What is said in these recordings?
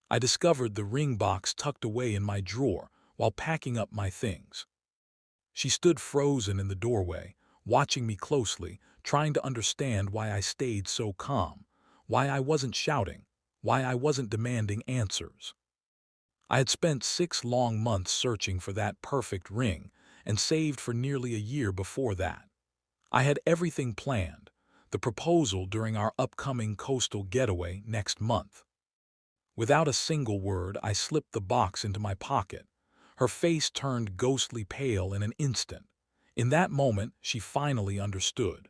I discovered the ring box tucked away in my drawer while packing up my things. She stood frozen in the doorway, watching me closely, trying to understand why I stayed so calm, why I wasn't shouting, why I wasn't demanding answers. I had spent 6 long months searching for that perfect ring and saved for nearly a year before that. I had everything planned, the proposal during our upcoming coastal getaway next month. Without a single word, I slipped the box into my pocket. Her face turned ghostly pale in an instant. In that moment, she finally understood.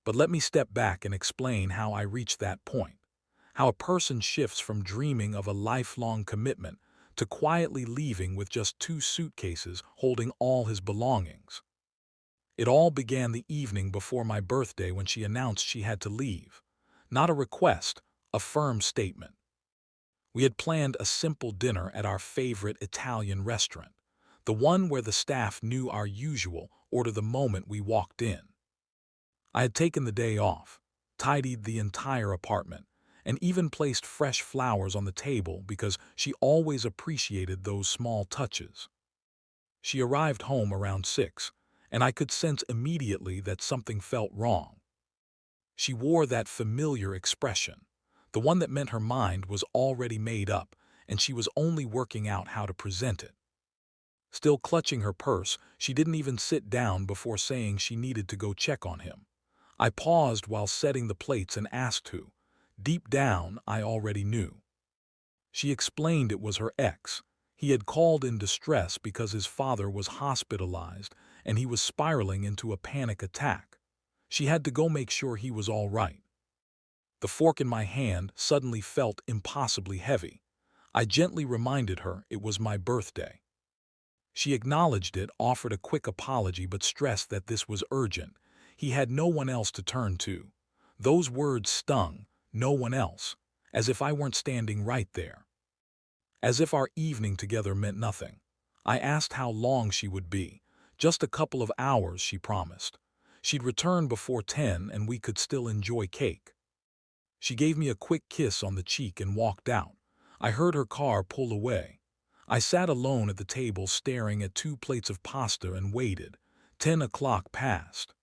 But let me step back and explain how I reached that point. How a person shifts from dreaming of a lifelong commitment to quietly leaving with just 2 suitcases holding all his belongings. It all began the evening before my birthday when she announced she had to leave. Not a request, a firm statement. We had planned a simple dinner at our favorite Italian restaurant, the one where the staff knew our usual order the moment we walked in. I had taken the day off, tidied the entire apartment, and even placed fresh flowers on the table because she always appreciated those small touches. She arrived home around 6, and I could sense immediately that something felt wrong. She wore that familiar expression, the one that meant her mind was already made up and she was only working out how to present it. Still clutching her purse, she didn't even sit down before saying she needed to go check on him. I paused while setting the plates and asked who. Deep down, I already knew. She explained it was her ex. He had called in distress because his father was hospitalized and he was spiraling into a panic attack. She had to go make sure he was all right. The fork in my hand suddenly felt impossibly heavy. I gently reminded her it was my birthday. She acknowledged it, offered a quick apology, but stressed that this was urgent. He had no one else to turn to. Those words stung, no one else, as if I weren't standing right there. As if our evening together meant nothing. I asked how long she would be. Just a couple of hours, she promised. She'd return before 10 and we could still enjoy cake. She gave me a quick kiss on the cheek and walked out. I heard her car pull away. I sat alone at the table staring at 2 plates of pasta and waited. 10 o'clock passed.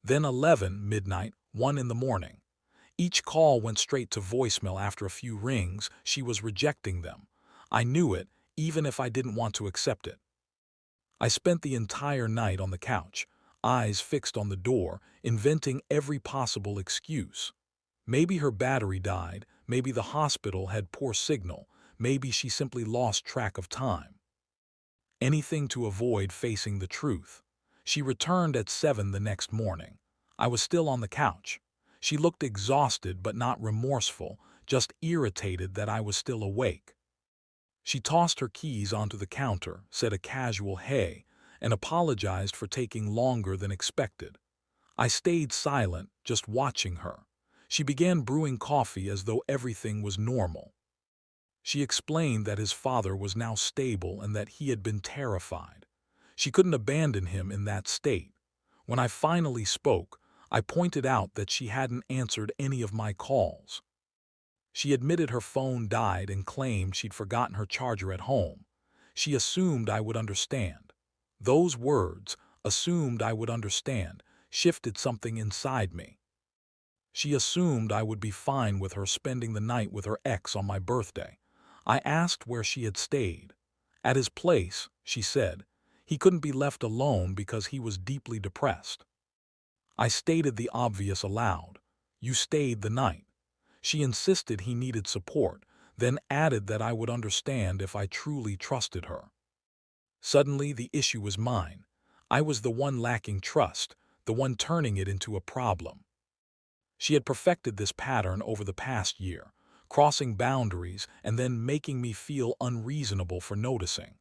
Then 11, midnight, 1 in the morning. Each call went straight to voicemail. After a few rings, she was rejecting them. I knew it, even if I didn't want to accept it. I spent the entire night on the couch, eyes fixed on the door, inventing every possible excuse. Maybe her battery died, maybe the hospital had poor signal, maybe she simply lost track of time. Anything to avoid facing the truth. She returned at 7 the next morning. I was still on the couch. She looked exhausted but not remorseful, just irritated that I was still awake. She tossed her keys onto the counter, said a casual "hey," and apologized for taking longer than expected. I stayed silent, just watching her. She began brewing coffee as though everything was normal. She explained that his father was now stable and that he had been terrified. She couldn't abandon him in that state. When I finally spoke, I pointed out that she hadn't answered any of my calls. She admitted her phone died and claimed she'd forgotten her charger at home. She assumed I would understand. Those words, assumed I would understand, shifted something inside me. She assumed I would be fine with her spending the night with her ex on my birthday. I asked where she had stayed. At his place, she said. He couldn't be left alone because he was deeply depressed. I stated the obvious aloud. You stayed the night. She insisted he needed support, then added that I would understand if I truly trusted her. Suddenly, the issue was mine. I was the one lacking trust, the one turning it into a problem. She had perfected this pattern over the past year, crossing boundaries and then making me feel unreasonable for noticing.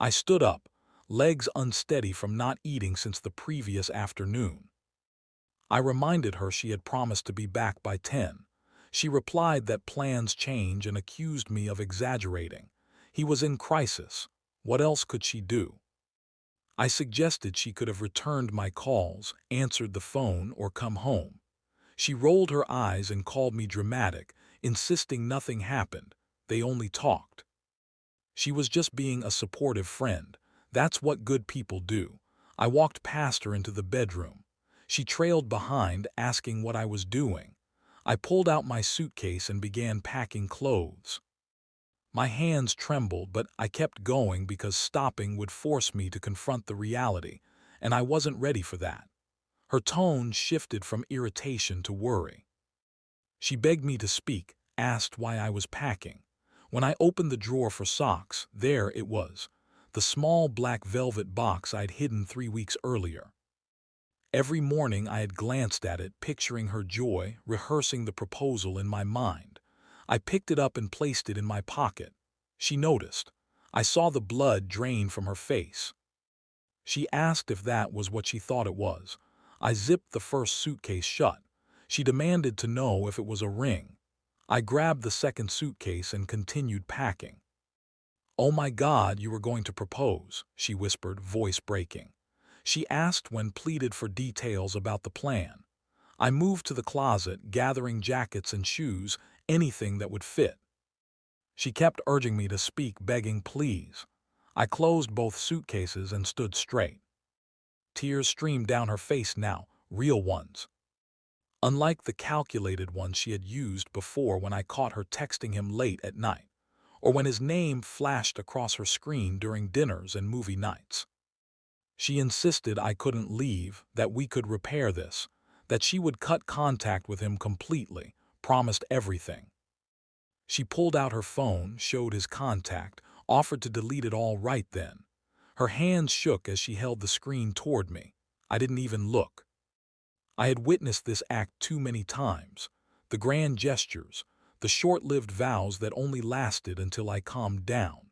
I stood up, legs unsteady from not eating since the previous afternoon. I reminded her she had promised to be back by 10. She replied that plans change and accused me of exaggerating. He was in crisis. What else could she do? I suggested she could have returned my calls, answered the phone, or come home. She rolled her eyes and called me dramatic, insisting nothing happened. they only talked. She was just being a supportive friend. That's what good people do. I walked past her into the bedroom. She trailed behind, asking what I was doing. I pulled out my suitcase and began packing clothes. My hands trembled, but I kept going because stopping would force me to confront the reality, and I wasn't ready for that. Her tone shifted from irritation to worry. She begged me to speak, asked why I was packing. When I opened the drawer for socks, there it was, the small black velvet box I'd hidden 3 weeks earlier. Every morning I had glanced at it, picturing her joy, rehearsing the proposal in my mind. I picked it up and placed it in my pocket. She noticed. I saw the blood drain from her face. She asked if that was what she thought it was. I zipped the first suitcase shut. She demanded to know if it was a ring. I grabbed the second suitcase and continued packing. "Oh my God, you were going to propose," she whispered, voice breaking. She asked when, pleaded for details about the plan. I moved to the closet, gathering jackets and shoes, anything that would fit. She kept urging me to speak, begging, "Please." I closed both suitcases and stood straight. Tears streamed down her face now, real ones. Unlike the calculated ones she had used before when I caught her texting him late at night, or when his name flashed across her screen during dinners and movie nights. She insisted I couldn't leave, that we could repair this, that she would cut contact with him completely, promised everything. She pulled out her phone, showed his contact, offered to delete it all right then. Her hands shook as she held the screen toward me. I didn't even look. I had witnessed this act too many times. The grand gestures, the short-lived vows that only lasted until I calmed down.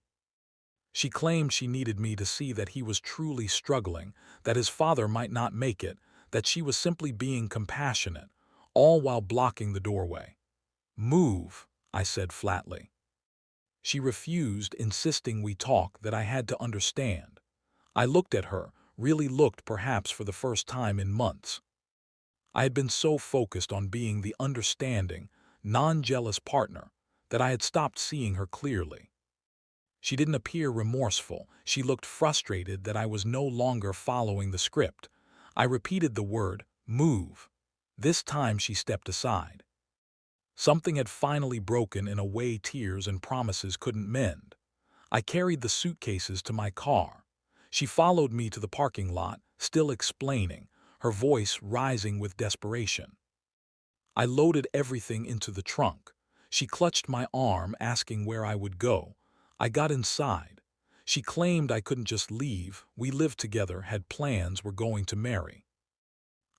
She claimed she needed me to see that he was truly struggling, that his father might not make it, that she was simply being compassionate, all while blocking the doorway. "Move," I said flatly. She refused, insisting we talk, that I had to understand. I looked at her, really looked, perhaps for the first time in months. I had been so focused on being the understanding, non-jealous partner that I had stopped seeing her clearly. She didn't appear remorseful. She looked frustrated that I was no longer following the script. I repeated the word, "Move." This time she stepped aside. Something had finally broken in a way tears and promises couldn't mend. I carried the suitcases to my car. She followed me to the parking lot, still explaining, her voice rising with desperation. I loaded everything into the trunk. She clutched my arm, asking where I would go. I got inside. She claimed I couldn't just leave. We lived together, had plans, were going to marry.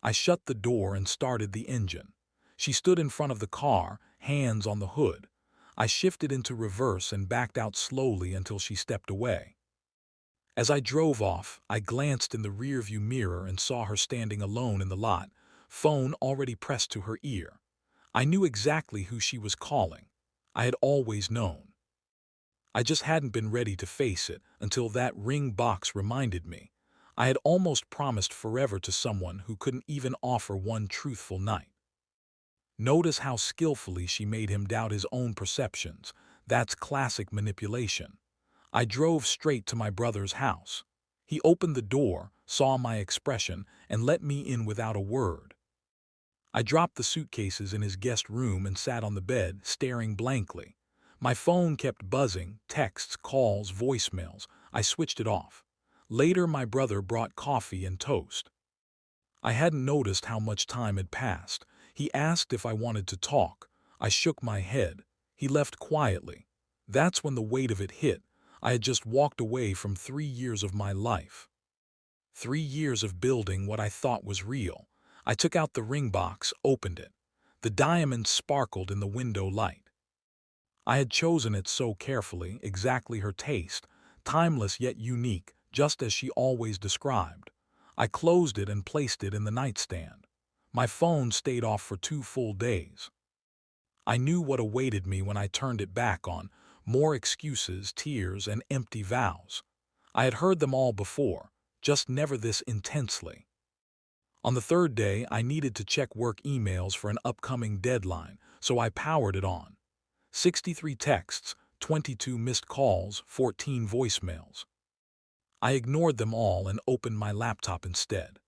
I shut the door and started the engine. She stood in front of the car, hands on the hood. I shifted into reverse and backed out slowly until she stepped away. As I drove off, I glanced in the rearview mirror and saw her standing alone in the lot, phone already pressed to her ear. I knew exactly who she was calling. I had always known. I just hadn't been ready to face it until that ring box reminded me. I had almost promised forever to someone who couldn't even offer one truthful night. Notice how skillfully she made him doubt his own perceptions. That's classic manipulation. I drove straight to my brother's house. He opened the door, saw my expression, and let me in without a word. I dropped the suitcases in his guest room and sat on the bed, staring blankly. My phone kept buzzing, texts, calls, voicemails. I switched it off. Later, my brother brought coffee and toast. I hadn't noticed how much time had passed. He asked if I wanted to talk. I shook my head. He left quietly. That's when the weight of it hit. I had just walked away from 3 years of my life. 3 years of building what I thought was real. I took out the ring box, opened it. The diamonds sparkled in the window light. I had chosen it so carefully, exactly her taste, timeless yet unique, just as she always described. I closed it and placed it in the nightstand. My phone stayed off for 2 full days. I knew what awaited me when I turned it back on: more excuses, tears, and empty vows. I had heard them all before, just never this intensely. On the third day, I needed to check work emails for an upcoming deadline, so I powered it on. 63 texts, 22 missed calls, 14 voicemails. I ignored them all and opened my laptop instead.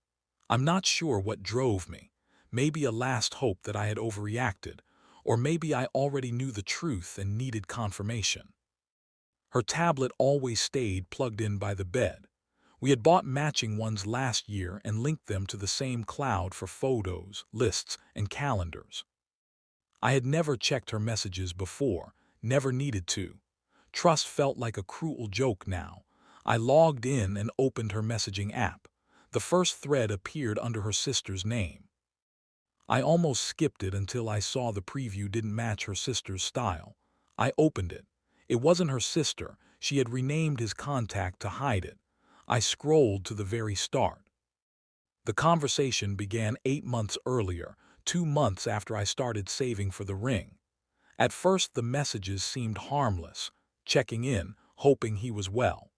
I'm not sure what drove me. Maybe a last hope that I had overreacted, or maybe I already knew the truth and needed confirmation. Her tablet always stayed plugged in by the bed. We had bought matching ones last year and linked them to the same cloud for photos, lists, and calendars. I had never checked her messages before, never needed to. Trust felt like a cruel joke now. I logged in and opened her messaging app. The first thread appeared under her sister's name. I almost skipped it until I saw the preview didn't match her sister's style. I opened it. It wasn't her sister. She had renamed his contact to hide it. I scrolled to the very start. The conversation began 8 months earlier, 2 months after I started saving for the ring. At first the messages seemed harmless, checking in, hoping he was well.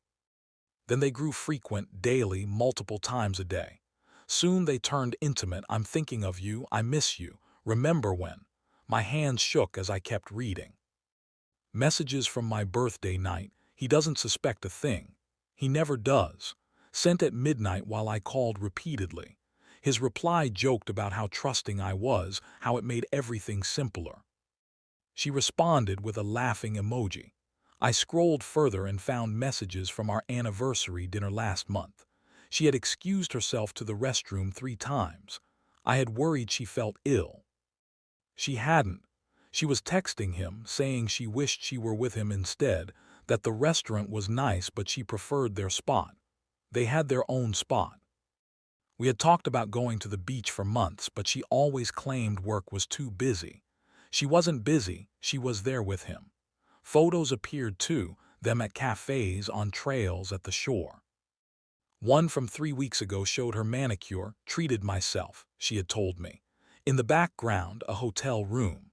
Then they grew frequent, daily, multiple times a day. Soon they turned intimate. I'm thinking of you, I miss you, remember when? My hands shook as I kept reading. Messages from my birthday night, he doesn't suspect a thing. He never does. Sent at midnight while I called repeatedly. His reply joked about how trusting I was, how it made everything simpler. She responded with a laughing emoji. I scrolled further and found messages from our anniversary dinner last month. She had excused herself to the restroom 3 times. I had worried she felt ill. She hadn't. She was texting him, saying she wished she were with him instead, that the restaurant was nice but she preferred their spot. They had their own spot. We had talked about going to the beach for months, but she always claimed work was too busy. She wasn't busy, she was there with him. Photos appeared too, them at cafes, on trails, at the shore. One from 3 weeks ago showed her manicure, treated myself, she had told me. In the background, a hotel room.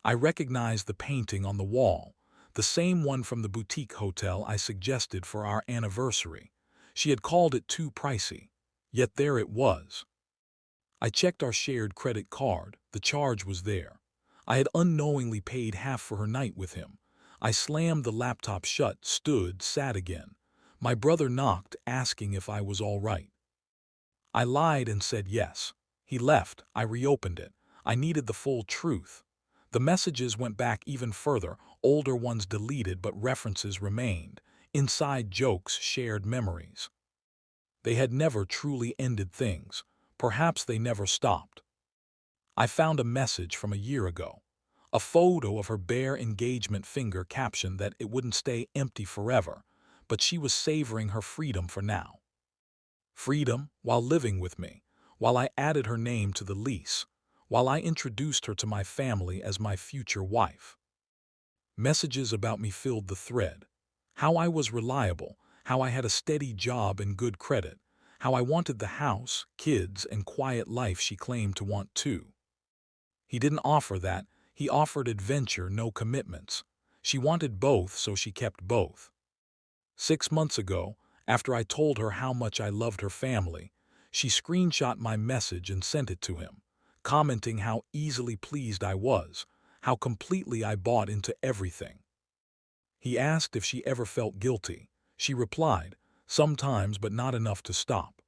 I recognized the painting on the wall, the same one from the boutique hotel I suggested for our anniversary. She had called it too pricey, yet there it was. I checked our shared credit card, the charge was there. I had unknowingly paid half for her night with him. I slammed the laptop shut, stood, sat again. My brother knocked, asking if I was all right. I lied and said yes. He left. I reopened it. I needed the full truth. The messages went back even further, older ones deleted but references remained, inside jokes, shared memories. They had never truly ended things. Perhaps they never stopped. I found a message from a year ago. A photo of her bare engagement finger captioned that it wouldn't stay empty forever, but she was savoring her freedom for now. Freedom while living with me, while I added her name to the lease, while I introduced her to my family as my future wife. Messages about me filled the thread. How I was reliable, how I had a steady job and good credit, how I wanted the house, kids, and quiet life she claimed to want too. He didn't offer that. He offered adventure, no commitments. She wanted both, so she kept both. 6 months ago, after I told her how much I loved her family, she screenshot my message and sent it to him, commenting how easily pleased I was, how completely I bought into everything. He asked if she ever felt guilty. She replied, sometimes, but not enough to stop.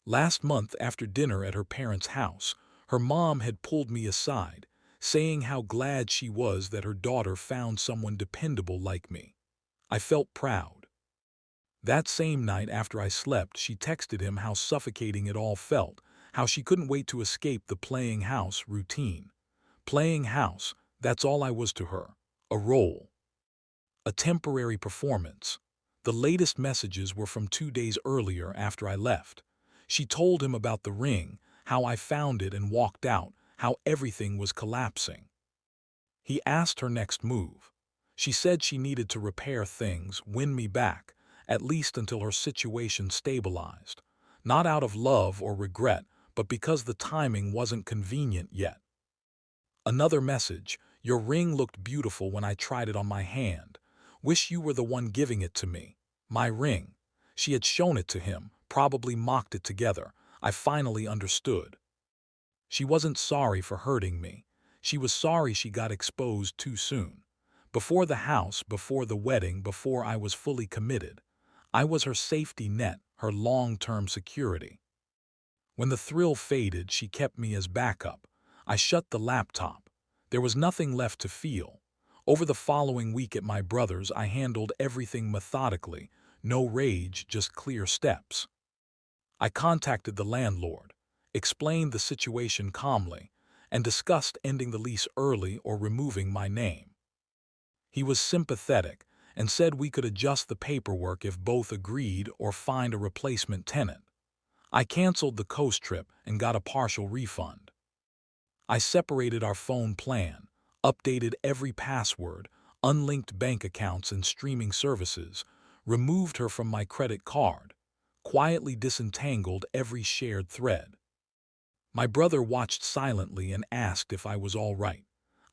Last month, after dinner at her parents' house, her mom had pulled me aside, saying how glad she was that her daughter found someone dependable like me. I felt proud. That same night after I slept, she texted him how suffocating it all felt, how she couldn't wait to escape the playing house routine. Playing house, that's all I was to her. A role. A temporary performance. The latest messages were from 2 days earlier after I left. She told him about the ring, how I found it and walked out, how everything was collapsing. He asked her next move. She said she needed to repair things, win me back, at least until her situation stabilized. Not out of love or regret, but because the timing wasn't convenient yet. Another message, your ring looked beautiful when I tried it on my hand. Wish you were the one giving it to me. My ring. She had shown it to him, probably mocked it together. I finally understood. She wasn't sorry for hurting me. She was sorry she got exposed too soon. Before the house, before the wedding, before I was fully committed, I was her safety net, her long-term security. When the thrill faded, she kept me as backup. I shut the laptop. There was nothing left to feel. Over the following week at my brother's, I handled everything methodically. No rage, just clear steps. I contacted the landlord, explained the situation calmly, and discussed ending the lease early or removing my name. He was sympathetic and said we could adjust the paperwork if both agreed or find a replacement tenant. I canceled the coast trip and got a partial refund. I separated our phone plan, updated every password, unlinked bank accounts and streaming services, removed her from my credit card, quietly disentangled every shared thread. My brother watched silently and asked if I was all right.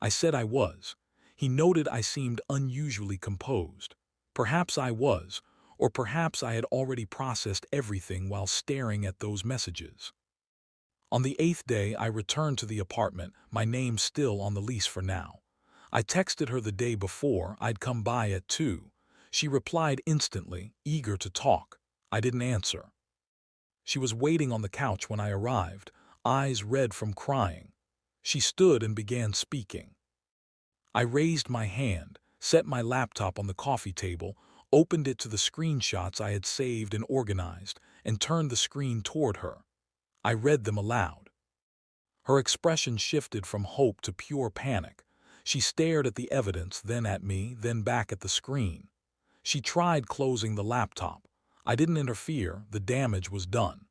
I said I was. He noted I seemed unusually composed. Perhaps I was, or perhaps I had already processed everything while staring at those messages. On the 8th day, I returned to the apartment, my name still on the lease for now. I texted her the day before I'd come by at 2. She replied instantly, eager to talk. I didn't answer. She was waiting on the couch when I arrived, eyes red from crying. She stood and began speaking. I raised my hand, set my laptop on the coffee table, opened it to the screenshots I had saved and organized, and turned the screen toward her. I read them aloud. Her expression shifted from hope to pure panic. She stared at the evidence, then at me, then back at the screen. She tried closing the laptop. I didn't interfere, the damage was done.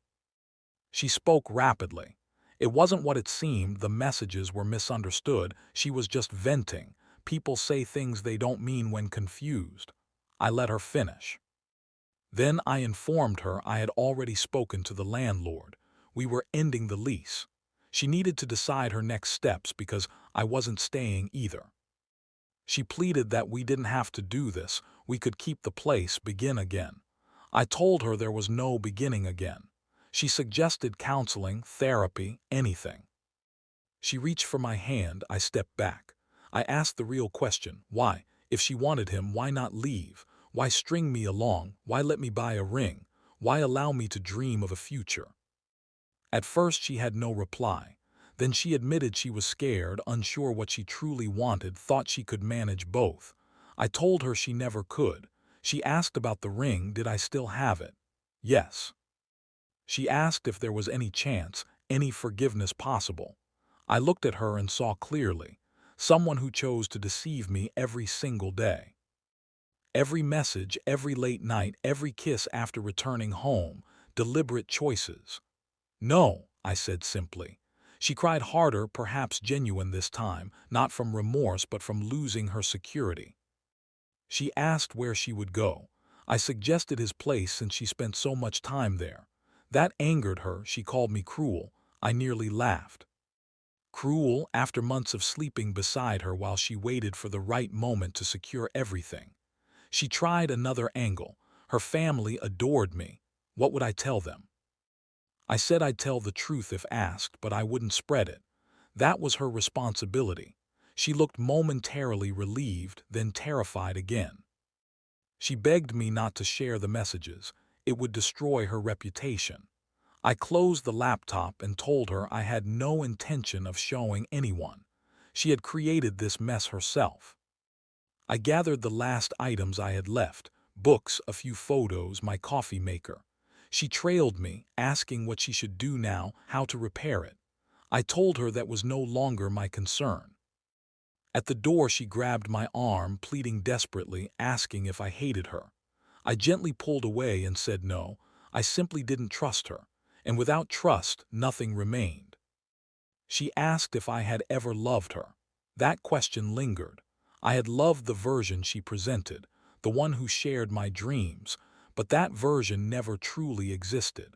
She spoke rapidly. It wasn't what it seemed, the messages were misunderstood, she was just venting. People say things they don't mean when confused. I let her finish. Then I informed her I had already spoken to the landlord. We were ending the lease. She needed to decide her next steps because I wasn't staying either. She pleaded that we didn't have to do this, we could keep the place, begin again. I told her there was no beginning again. She suggested counseling, therapy, anything. She reached for my hand, I stepped back. I asked the real question, why? If she wanted him, why not leave? Why string me along? Why let me buy a ring? Why allow me to dream of a future? At first she had no reply. Then she admitted she was scared, unsure what she truly wanted, thought she could manage both. I told her she never could. She asked about the ring, did I still have it? Yes. She asked if there was any chance, any forgiveness possible. I looked at her and saw clearly. Someone who chose to deceive me every single day. Every message, every late night, every kiss after returning home, deliberate choices. No, I said simply. She cried harder, perhaps genuine this time, not from remorse but from losing her security. She asked where she would go. I suggested his place since she spent so much time there. That angered her, she called me cruel. I nearly laughed. Cruel after months of sleeping beside her while she waited for the right moment to secure everything. She tried another angle. Her family adored me. What would I tell them? I said I'd tell the truth if asked, but I wouldn't spread it. That was her responsibility. She looked momentarily relieved, then terrified again. She begged me not to share the messages. It would destroy her reputation. I closed the laptop and told her I had no intention of showing anyone. She had created this mess herself. I gathered the last items I had left, books, a few photos, my coffee maker. She trailed me, asking what she should do now, how to repair it. I told her that was no longer my concern. At the door she grabbed my arm, pleading desperately, asking if I hated her. I gently pulled away and said no, I simply didn't trust her. And without trust, nothing remained. She asked if I had ever loved her. That question lingered. I had loved the version she presented, the one who shared my dreams, but that version never truly existed.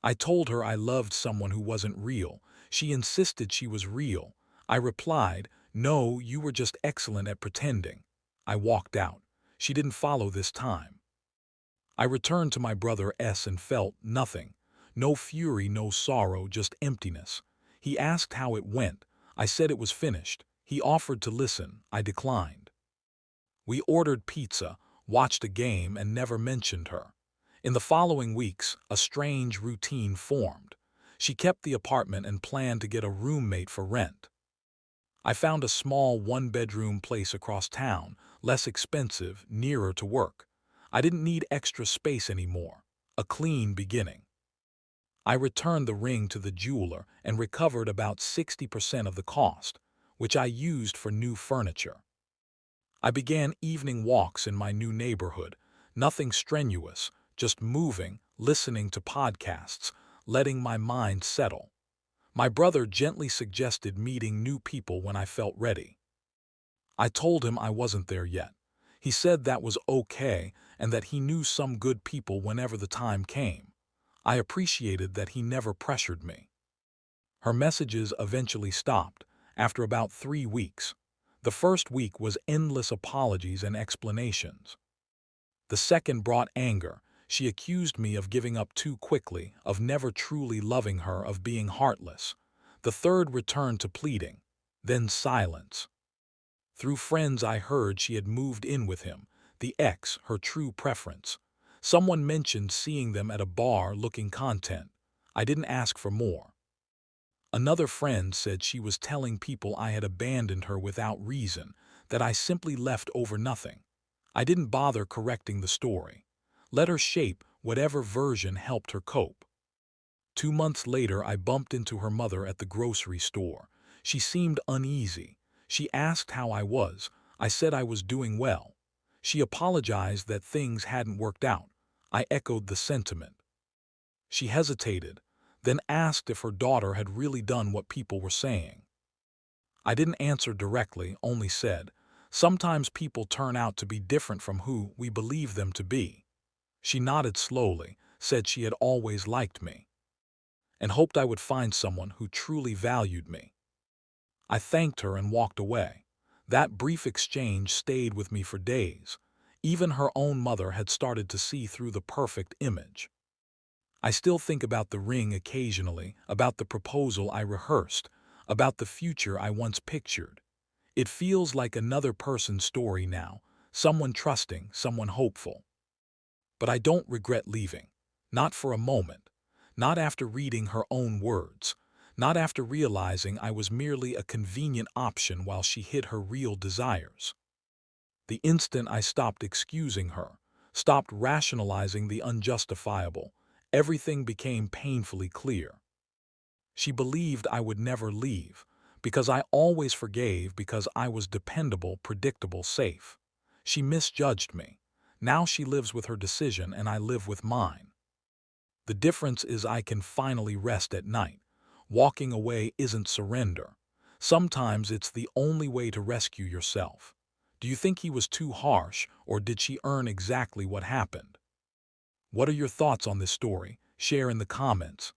I told her I loved someone who wasn't real. She insisted she was real. I replied, no, you were just excellent at pretending. I walked out. She didn't follow this time. I returned to my brother S and felt nothing. No fury, no sorrow, just emptiness. He asked how it went. I said it was finished. He offered to listen. I declined. We ordered pizza, watched a game, and never mentioned her. In the following weeks, a strange routine formed. She kept the apartment and planned to get a roommate for rent. I found a small one-bedroom place across town, less expensive, nearer to work. I didn't need extra space anymore. A clean beginning. I returned the ring to the jeweler and recovered about 60% of the cost, which I used for new furniture. I began evening walks in my new neighborhood, nothing strenuous, just moving, listening to podcasts, letting my mind settle. My brother gently suggested meeting new people when I felt ready. I told him I wasn't there yet. He said that was okay and that he knew some good people whenever the time came. I appreciated that he never pressured me. Her messages eventually stopped, after about 3 weeks. The first week was endless apologies and explanations. The second brought anger. She accused me of giving up too quickly, of never truly loving her, of being heartless. The third returned to pleading. Then silence. Through friends I heard she had moved in with him, the ex, her true preference. Someone mentioned seeing them at a bar looking content. I didn't ask for more. Another friend said she was telling people I had abandoned her without reason, that I simply left over nothing. I didn't bother correcting the story. Let her shape whatever version helped her cope. 2 months later, I bumped into her mother at the grocery store. She seemed uneasy. She asked how I was. I said I was doing well. She apologized that things hadn't worked out. I echoed the sentiment. She hesitated, then asked if her daughter had really done what people were saying. I didn't answer directly, only said, "Sometimes people turn out to be different from who we believe them to be." She nodded slowly, said she had always liked me, and hoped I would find someone who truly valued me. I thanked her and walked away. That brief exchange stayed with me for days. Even her own mother had started to see through the perfect image. I still think about the ring occasionally, about the proposal I rehearsed, about the future I once pictured. It feels like another person's story now, someone trusting, someone hopeful. But I don't regret leaving. Not for a moment. Not after reading her own words. Not after realizing I was merely a convenient option while she hid her real desires. The instant I stopped excusing her, stopped rationalizing the unjustifiable, everything became painfully clear. She believed I would never leave, because I always forgave, because I was dependable, predictable, safe. She misjudged me. Now she lives with her decision and I live with mine. The difference is I can finally rest at night. Walking away isn't surrender. Sometimes it's the only way to rescue yourself. Do you think he was too harsh, or did she earn exactly what happened? What are your thoughts on this story? Share in the comments.